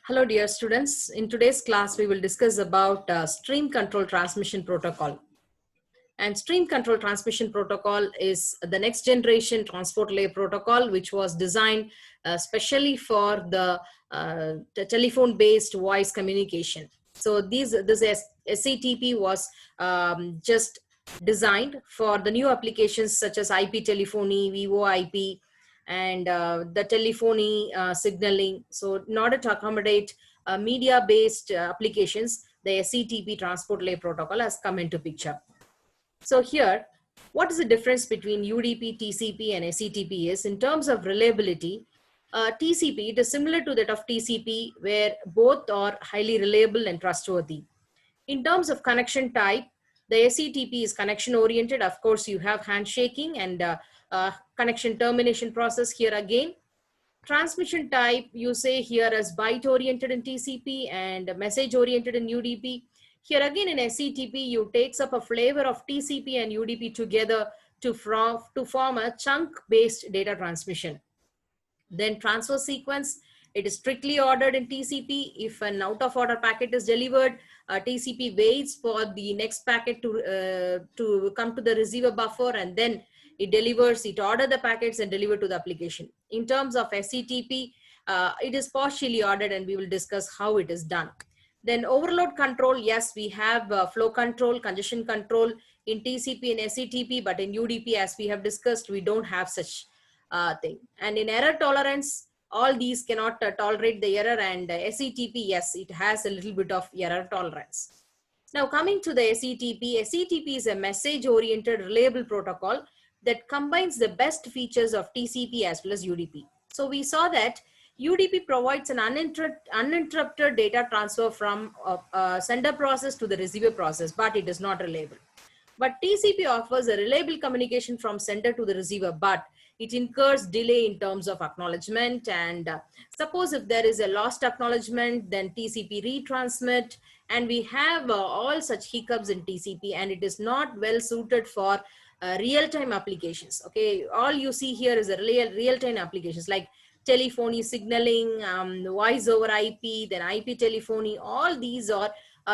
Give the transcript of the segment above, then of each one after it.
Hello dear students, in today's class we will discuss about stream control transmission protocol. And stream control transmission protocol is the next generation transport layer protocol which was designed specially for the telephone based voice communication. So this SCTP was just designed for the new applications such as IP telephony, VoIP, and the telephony signaling. So in order to accommodate media-based applications, the SCTP transport layer protocol has come into picture. So here, what is the difference between UDP, TCP, and SCTP is in terms of reliability. TCP, it is similar to that of TCP, where both are highly reliable and trustworthy. In terms of connection type, the SCTP is connection oriented. Of course, you have handshaking and connection termination process here again. Transmission type, you say here as byte oriented in TCP and message oriented in UDP. Here again in SCTP, you takes up a flavor of TCP and UDP together to form a chunk-based data transmission. Then transfer sequence, it is strictly ordered in TCP. If an out-of-order packet is delivered, TCP waits for the next packet to come to the receiver buffer, and then it delivers, it orders the packets and deliver to the application. In terms of SCTP, it is partially ordered, and we will discuss how it is done. Then overload control, yes, we have flow control, congestion control in TCP and SCTP, but in UDP, as we have discussed, we don't have such thing. And in error tolerance, all these cannot tolerate the error, and SCTP, yes, it has a little bit of error tolerance. Now coming to the SCTP, SCTP is a message-oriented reliable protocol that combines the best features of TCP as well as UDP. So we saw that UDP provides an uninterrupted data transfer from a sender process to the receiver process, but it is not reliable. But TCP offers a reliable communication from sender to the receiver, but it incurs delay in terms of acknowledgement. And suppose if there is a lost acknowledgement, then TCP retransmit, and we have all such hiccups in TCP, and it is not well suited for real-time applications. Okay, all you see here is a real-time applications like telephony signaling, voice over IP, then IP telephony. All these are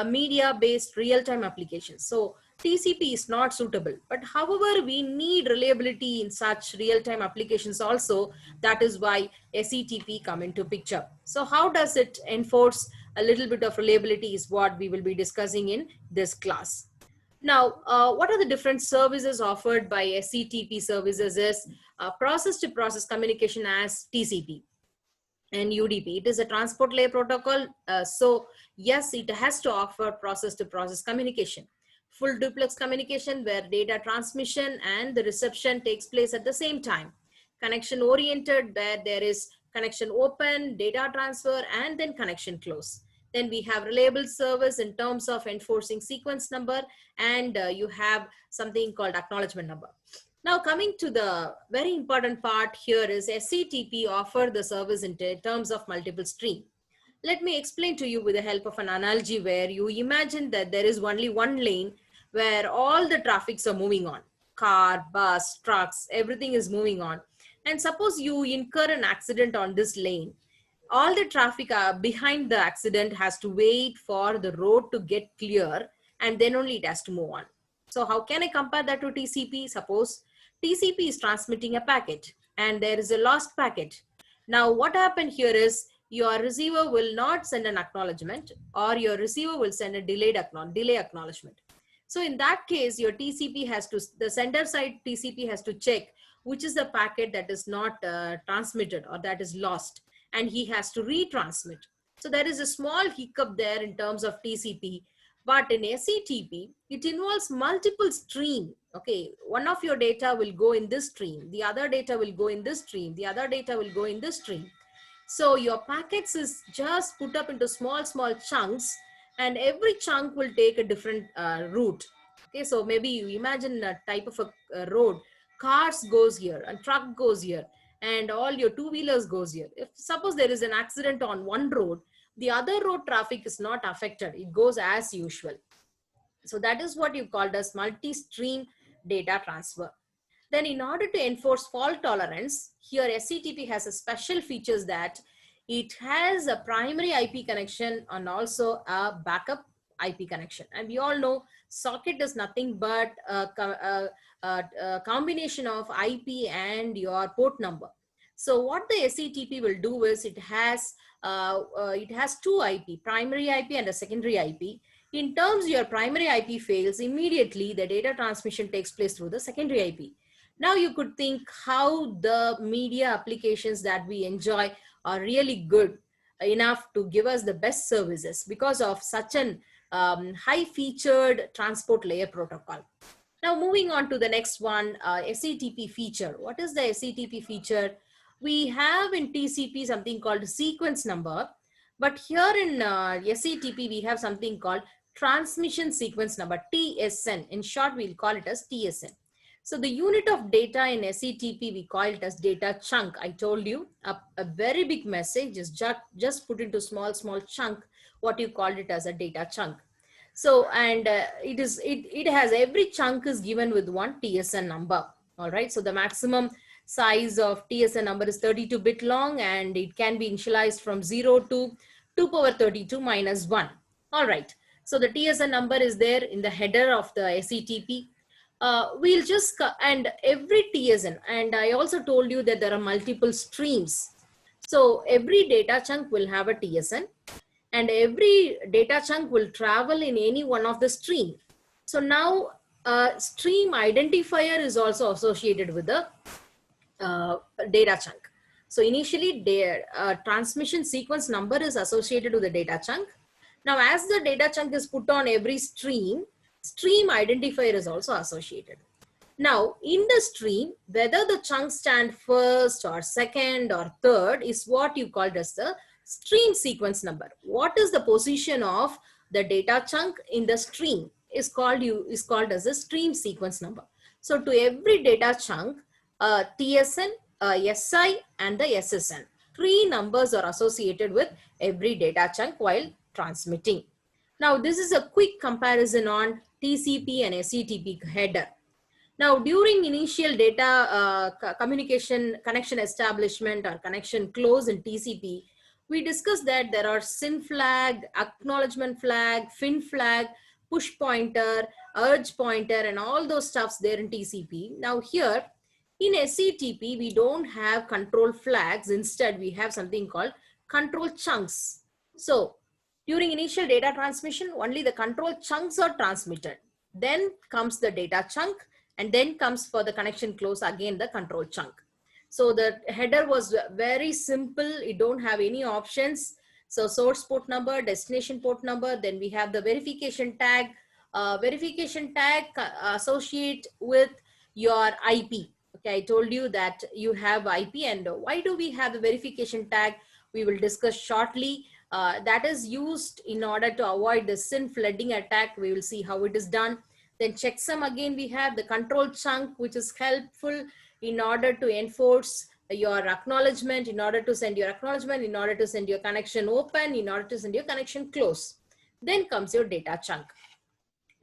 media-based real-time applications. So TCP is not suitable, but however, we need reliability in such real-time applications also. That is why SCTP come into picture. So how does it enforce a little bit of reliability is what we will be discussing in this class. Now, what are the different services offered by SCTP services is process-to-process communication as TCP and UDP. It is a transport layer protocol. So yes, it has to offer process-to-process communication. Full duplex communication where data transmission and the reception takes place at the same time. Connection oriented where there is connection open, data transfer, and then connection close. Then we have reliable service in terms of enforcing sequence number, and you have something called acknowledgement number. Now coming to the very important part here is SCTP offer the service in terms of multiple stream. Let me explain to you with the help of an analogy where you imagine that there is only one lane where all the traffics are moving on. Car, bus, trucks, everything is moving on. And suppose you incur an accident on this lane. All the traffic behind the accident has to wait for the road to get clear, and then only it has to move on. So how can I compare that to TCP? Suppose TCP is transmitting a packet and there is a lost packet. Now what happened here is your receiver will not send an acknowledgement, or your receiver will send a delay acknowledgement. So in that case, your TCP has to, the sender side TCP has to check which is the packet that is not transmitted or that is lost, and he has to retransmit. So there is a small hiccup there in terms of TCP, but in SCTP, it involves multiple stream. Okay, one of your data will go in this stream, the other data will go in this stream, the other data will go in this stream. So your packets is just put up into small chunks, and every chunk will take a different route. Okay, so maybe you imagine a type of a road. Cars goes here and truck goes here, and all your two-wheelers goes here. If suppose there is an accident on one road, the other road traffic is not affected. It goes as usual. So that is what you called as multi-stream data transfer. Then in order to enforce fault tolerance, here SCTP has a special features that it has a primary IP connection and also a backup IP connection. And we all know socket is nothing but a combination of IP and your port number. So what the SCTP will do is it has two IP, primary IP and a secondary IP. In terms your primary IP fails, immediately the data transmission takes place through the secondary IP. Now you could think how the media applications that we enjoy are really good enough to give us the best services because of such an high featured transport layer protocol. Now moving on to the next one, SCTP feature. What is the SCTP feature? We have in TCP something called sequence number, but here in SCTP we have something called transmission sequence number, TSN. In short, we'll call it as TSN. So the unit of data in SCTP, we call it as data chunk. I told you a very big message is just put into small chunk, what you called it as a data chunk. So, and it has every chunk is given with one TSN number. All right. So the maximum size of TSN number is 32-bit long, and it can be initialized from 0 to 2 power 32 minus 1. All right. So the TSN number is there in the header of the SCTP. We'll just, and every TSN, and I also told you that there are multiple streams. So every data chunk will have a TSN, and every data chunk will travel in any one of the stream. So now stream identifier is also associated with the data chunk. So initially their transmission sequence number is associated with the data chunk. Now as the data chunk is put on every stream, stream identifier is also associated. Now in the stream, whether the chunks stand first or second or third is what you called as the stream sequence number. What is the position of the data chunk in the stream is called as the stream sequence number. So to every data chunk, TSN, SI and the SSN, 3 numbers are associated with every data chunk while transmitting. Now this is a quick comparison on TCP and SCTP header. Now during initial data communication connection establishment or connection close in TCP, we discussed that there are SYN flag, acknowledgement flag, FIN flag, push pointer, urge pointer, and all those stuffs there in TCP. Now here in SCTP, we don't have control flags. Instead, we have something called control chunks. So during initial data transmission, only the control chunks are transmitted. Then comes the data chunk, and then comes for the connection close again the control chunk. So the header was very simple. You don't have any options. So source port number, destination port number, then we have the verification tag. Associate with your IP. Okay, I told you that you have IP, and why do we have the verification tag? We will discuss shortly. That is used in order to avoid the SYN flooding attack. We will see how it is done. Then checksum, again we have the control chunk, which is helpful in order to enforce your acknowledgement, in order to send your acknowledgement, in order to send your connection open, in order to send your connection close. Then comes your data chunk.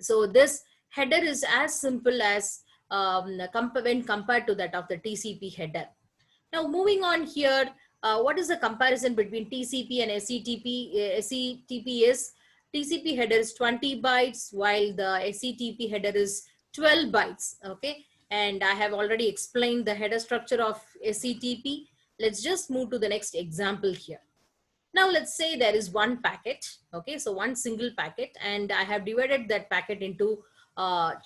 So this header is as simple as when compared to that of the TCP header. Now moving on here, what is the comparison between TCP and SCTP? SCTP is TCP header is 20 bytes while the SCTP header is 12 bytes. Okay, and I have already explained the header structure of SCTP. Let's just move to the next example here. Now let's say there is one packet. Okay, so one single packet, and I have divided that packet into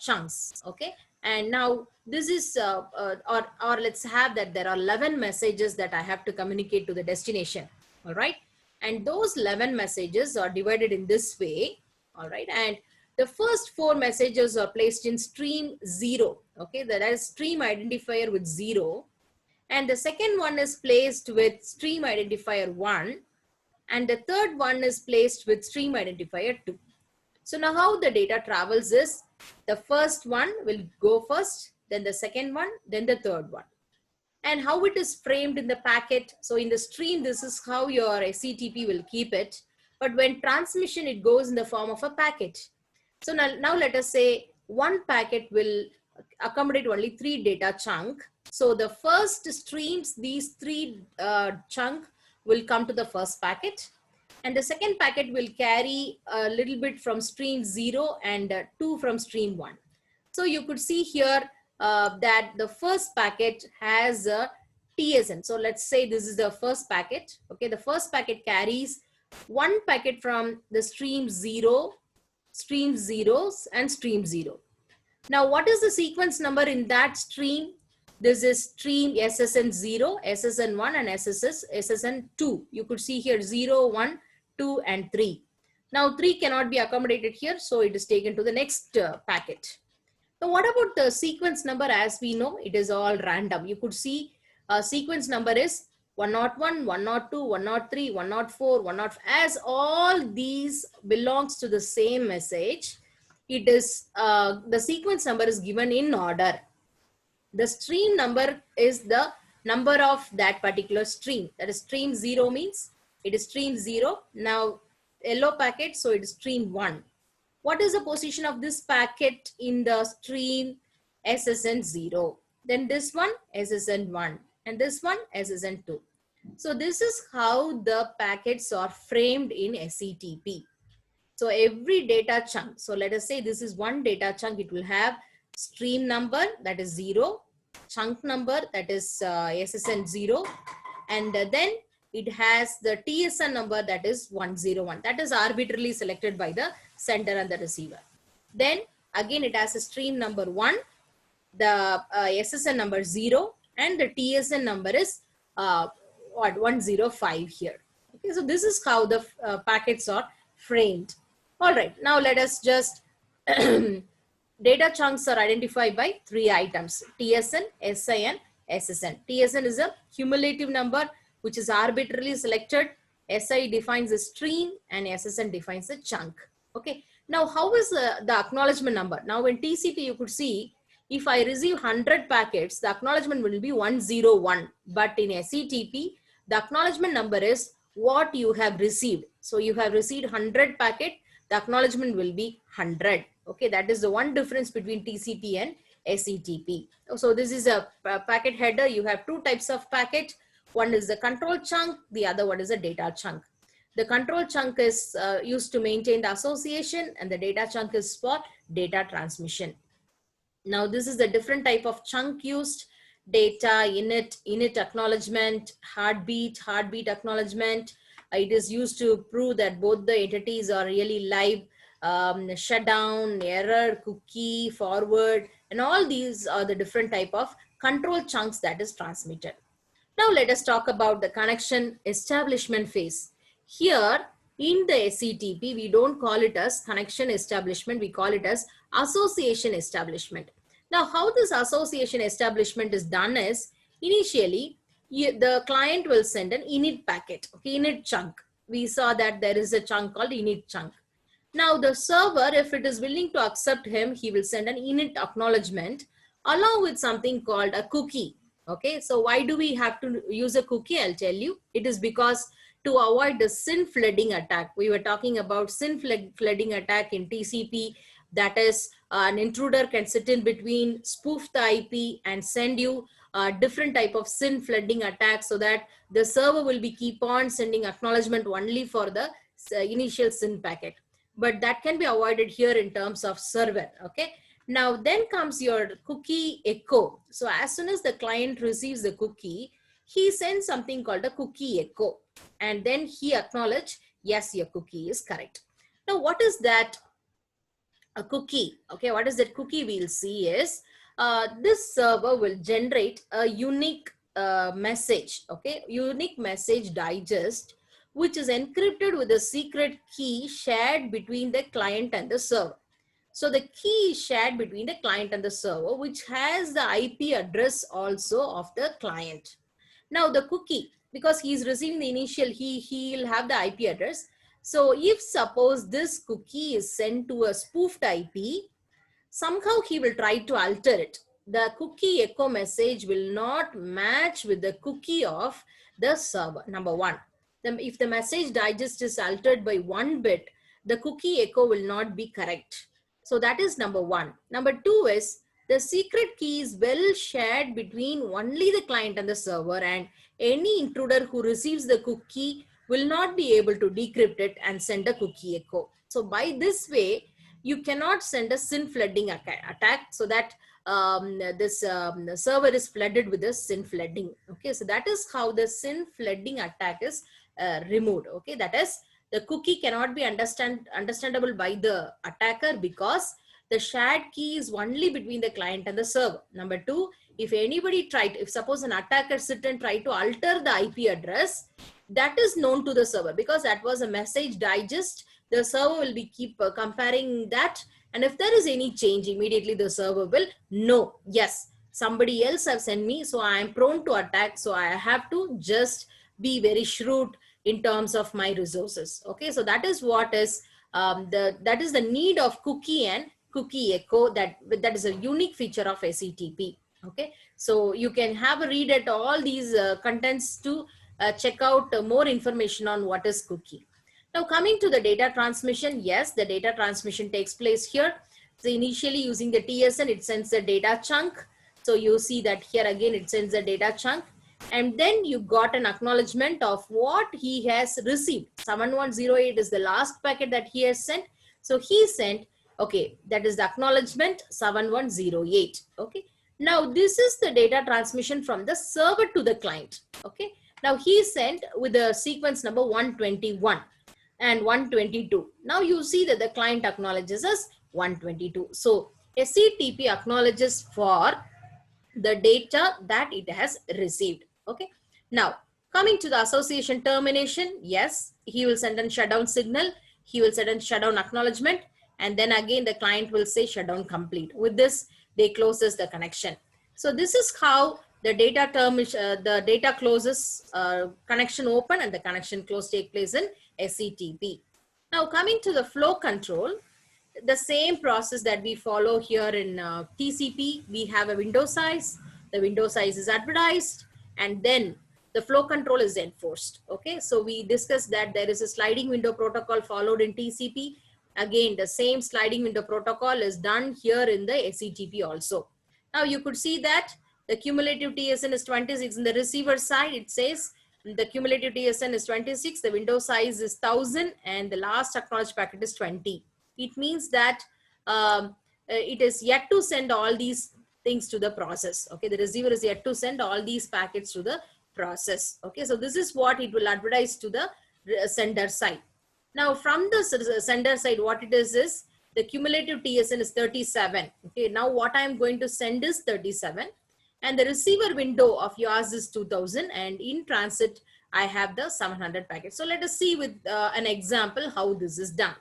chunks. Okay, and now this is or let's have that there are 11 messages that I have to communicate to the destination. All right, and those 11 messages are divided in this way. All right, and the first 4 messages are placed in stream 0. Okay, that is stream identifier with 0, and the second one is placed with stream identifier 1, and the third one is placed with stream identifier 2. So now how the data travels is, the first one will go first, then the second one, then the third one. And how it is framed in the packet. So in the stream, this is how your SCTP will keep it. But when transmission, it goes in the form of a packet. So now let us say one packet will accommodate only 3 data chunk. So the first streams, these 3 chunk will come to the first packet. And the second packet will carry a little bit from stream 0 and 2 from stream 1. So you could see here that the first packet has a TSN. So let's say this is the first packet. Okay, the first packet carries one packet from the stream 0, stream 0s and stream 0. Now, what is the sequence number in that stream? This is stream SSN0, SSN1 and SSN2. You could see here 0, 1, 2 and 3. Now 3 cannot be accommodated here, so it is taken to the next packet. Now what about the sequence number? As we know, it is all random. You could see sequence number is 101, 102, 103, 104, 105. As all these belongs to the same message, it is the sequence number is given in order. The stream number is the number of that particular stream. That is stream 0 means it is stream 0. Now yellow packet, so it is stream 1. What is the position of this packet in the stream SSN0? Then this one SSN1 and this one SSN2. So this is how the packets are framed in SCTP. So every data chunk, so let us say this is one data chunk, it will have stream number, that is 0, chunk number, that is SSN0, and then it has the TSN number, that is 101. That is arbitrarily selected by the sender and the receiver. Then again it has a stream number 1, the SSN number 0, and the TSN number is 105 here. Okay, so this is how the packets are framed. All right, now let us just data chunks are identified by 3 items: TSN, SYN, SSN. TSN is a cumulative number which is arbitrarily selected. SI defines a stream and SSN defines a chunk. Okay, now how is the acknowledgement number? Now in TCP you could see if I receive 100 packets, the acknowledgement will be 101. But in SCTP, the acknowledgement number is what you have received. So you have received 100 packet, the acknowledgement will be 100. Okay, that is the one difference between TCP and SCTP. So this is a packet header. You have 2 types of packet. One is the control chunk, the other one is a data chunk. The control chunk is used to maintain the association, and the data chunk is for data transmission. Now this is the different type of chunk used: data, init acknowledgement, heartbeat acknowledgement. It is used to prove that both the entities are really live. Shutdown, error, cookie, forward, and all these are the different type of control chunks that is transmitted. Now let us talk about the connection establishment phase. Here in the SCTP, we don't call it as connection establishment, we call it as association establishment. Now how this association establishment is done is, initially the client will send an init packet, okay, init chunk. We saw that there is a chunk called init chunk. Now the server, if it is willing to accept him, he will send an init acknowledgement along with something called a cookie. Okay, so why do we have to use a cookie? I'll tell you. It is because to avoid the SYN flooding attack. We were talking about SYN flooding attack in TCP. That is an intruder can sit in between, spoof the IP and send you a different type of SYN flooding attack, so that the server will be keep on sending acknowledgement only for the initial SYN packet. But that can be avoided here in terms of server. Okay. Now then comes your cookie echo. So as soon as the client receives the cookie, he sends something called a cookie echo. And then he acknowledges, yes, your cookie is correct. Now what is that? A cookie. Okay, what is that cookie? We'll see is this server will generate a unique message. Okay, unique message digest, which is encrypted with a secret key shared between the client and the server. So the key is shared between the client and the server, which has the IP address also of the client. Now the cookie, because he is receiving the initial, he'll have the IP address. So if suppose this cookie is sent to a spoofed IP, somehow he will try to alter it. The cookie echo message will not match with the cookie of the server, number one. If the message digest is altered by 1 bit, the cookie echo will not be correct. So that is number one. Number two is The secret key is well shared between only the client and the server, and any intruder who receives the cookie will not be able to decrypt it and send a cookie echo. So by this way, you cannot send a SYN flooding attack so that the server is flooded with the SYN flooding. Okay, so that is how the SYN flooding attack is removed. Okay, that is, the cookie cannot be understandable by the attacker because the shared key is only between the client and the server. Number two, if anybody tried, if suppose an attacker sit and try to alter the IP address, that is known to the server because that was a message digest. The server will be keep comparing that, and if there is any change, immediately the server will know, yes, somebody else have sent me, so I am prone to attack, so I have to just be very shrewd in terms of my resources. Okay, so that is what is that is the need of cookie and cookie echo. That is a unique feature of SCTP. Okay, so you can have a read at all these contents to check out more information on what is cookie. Now coming to the data transmission, yes, the data transmission takes place here. So initially using the TSN, it sends the data chunk. So you see that here again, it sends the data chunk. And then you got an acknowledgement of what he has received. 7108 is the last packet that he has sent. So he sent, okay, that is the acknowledgement 7108. Okay. Now this is the data transmission from the server to the client. Okay. Now he sent with the sequence number 121 and 122. Now you see that the client acknowledges as 122. So SCTP acknowledges for the data that it has received. Okay. Now coming to the association termination, yes, he will send a shutdown signal. He will send a shutdown acknowledgement, and then again the client will say shutdown complete. With this, they closes the connection. So this is how the data closes, connection open and the connection close take place in SCTP. Now coming to the flow control, the same process that we follow here in TCP, we have a window size. The window size is advertised, and then the flow control is enforced. Okay, so we discussed that there is a sliding window protocol followed in TCP. Again, the same sliding window protocol is done here in the SCTP also. Now you could see that the cumulative TSN is 26 in the receiver side. It says the cumulative TSN is 26, the window size is 1000, and the last acknowledged packet is 20. It means that it is yet to send all these things to the process. Okay, the receiver is yet to send all these packets to the process. Okay, so this is what it will advertise to the sender side. Now from the sender side, what it is the cumulative TSN is 37. Okay, now what I am going to send is 37, and the receiver window of yours is 2000, and in transit I have the 700 packets. So let us see with an example how this is done.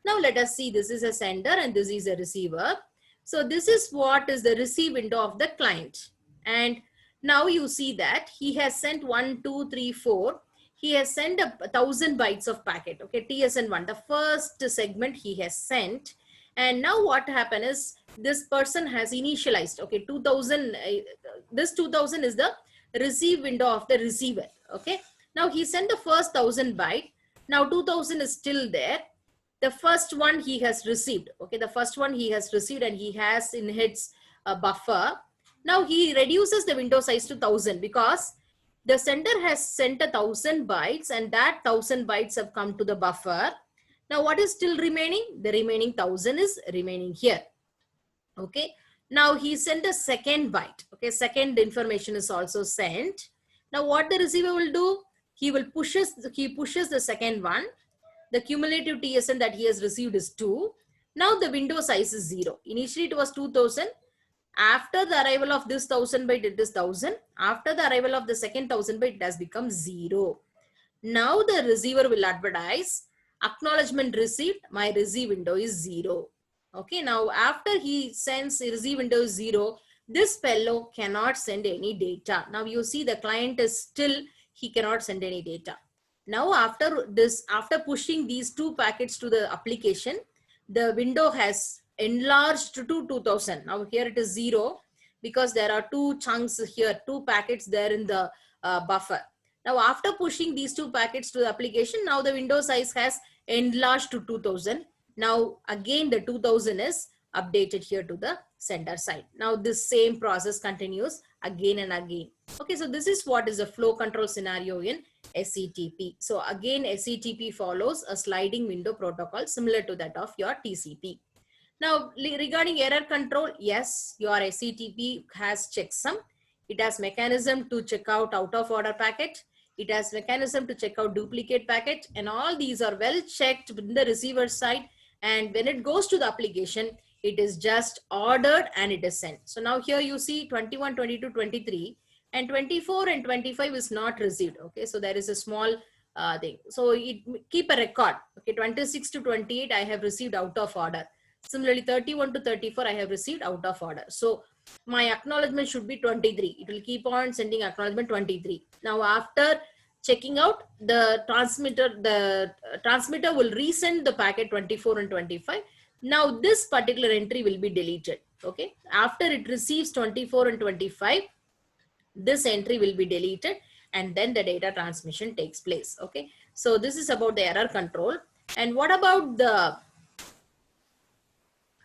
Now let us see, this is a sender and this is a receiver. So this is what is the receive window of the client. And now you see that he has sent 1, 2, 3, 4. He has sent 1000 bytes of packet. Okay, TSN1, the first segment he has sent. And now what happened is this person has initialized. Okay, 2000, this 2000 is the receive window of the receiver. Okay, now he sent the first 1000 byte. Now 2000 is still there. The first one he has received. Okay, the first one he has received and he has in his buffer. Now he reduces the window size to 1000 because the sender has sent 1000 bytes and that 1000 bytes have come to the buffer. Now what is still remaining? The remaining 1000 is remaining here. Okay, now he sent a second byte. Okay, second information is also sent. Now what the receiver will do? He pushes the second one. The cumulative TSN that he has received is 2. Now the window size is 0. Initially it was 2000. After the arrival of this 1000 byte, it is 1000. After the arrival of the second 1000 byte, it has become 0. Now the receiver will advertise, acknowledgement received, my receive window is 0. Okay, now after he sends receive window is 0, this fellow cannot send any data. Now you see the client is still, he cannot send any data. Now after this, after pushing these 2 packets to the application, the window has enlarged to 2000. Now here it is 0 because there are 2 chunks here, 2 packets there in the buffer. Now after pushing these 2 packets to the application, now the window size has enlarged to 2000. Now again the 2000 is updated here to the sender side. Now this same process continues again and again. Okay, so this is what is a flow control scenario in SCTP. So again, SCTP follows a sliding window protocol similar to that of your TCP. Now, regarding error control, yes, your SCTP has checksum. It has mechanism to check out of order packet. It has mechanism to check out duplicate packet, and all these are well checked in the receiver side. And when it goes to the application, it is just ordered and it is sent. So now here you see 21, 22, 23, and 24 and 25 is not received. Okay, so there is a small thing. So it keep a record. Okay, 26 to 28 I have received out of order. Similarly, 31 to 34, I have received out of order. So my acknowledgement should be 23. It will keep on sending acknowledgement 23. Now, after checking out, the transmitter will resend the packet 24 and 25. Now, this particular entry will be deleted. Okay. After it receives 24 and 25, this entry will be deleted and then the data transmission takes place. Okay. So this is about the error control. And what about the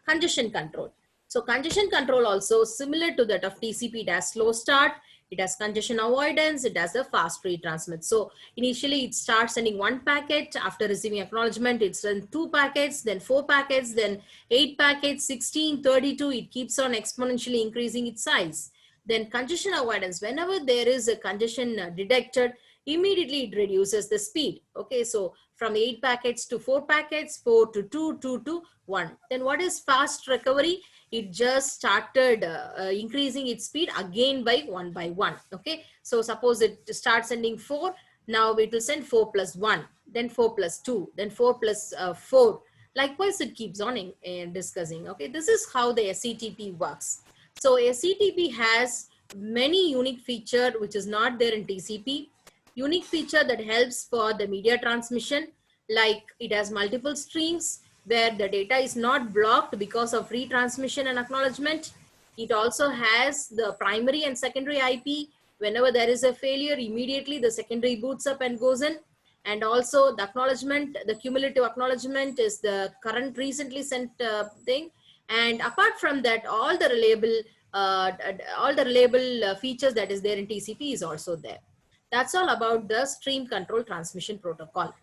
congestion control? So congestion control also similar to that of TCP. It has slow start, it has congestion avoidance, it has a fast retransmit. So initially it starts sending one packet. After receiving acknowledgement, it sends 2 packets, then 4 packets, then 8 packets, 16, 32. It keeps on exponentially increasing its size. Then congestion avoidance, whenever there is a congestion detected, immediately it reduces the speed. Okay, so from 8 packets to 4 packets, 4 to 2, 2 to 1. Then what is fast recovery? It just started increasing its speed again by 1. Okay, so suppose it starts sending 4. Now it will send 4 plus 1, then 4 plus 2, then 4 plus 4. Likewise, it keeps on discussing. Okay, this is how the SCTP works. So SCTP has many unique features which is not there in TCP. Unique feature that helps for the media transmission, like it has multiple streams where the data is not blocked because of retransmission and acknowledgement. It also has the primary and secondary IP. Whenever there is a failure, immediately the secondary boots up and goes in. And also the acknowledgement, the cumulative acknowledgement is the current recently sent thing. And apart from that, all the reliable features that is there in TCP is also there. That's all about the stream control transmission protocol.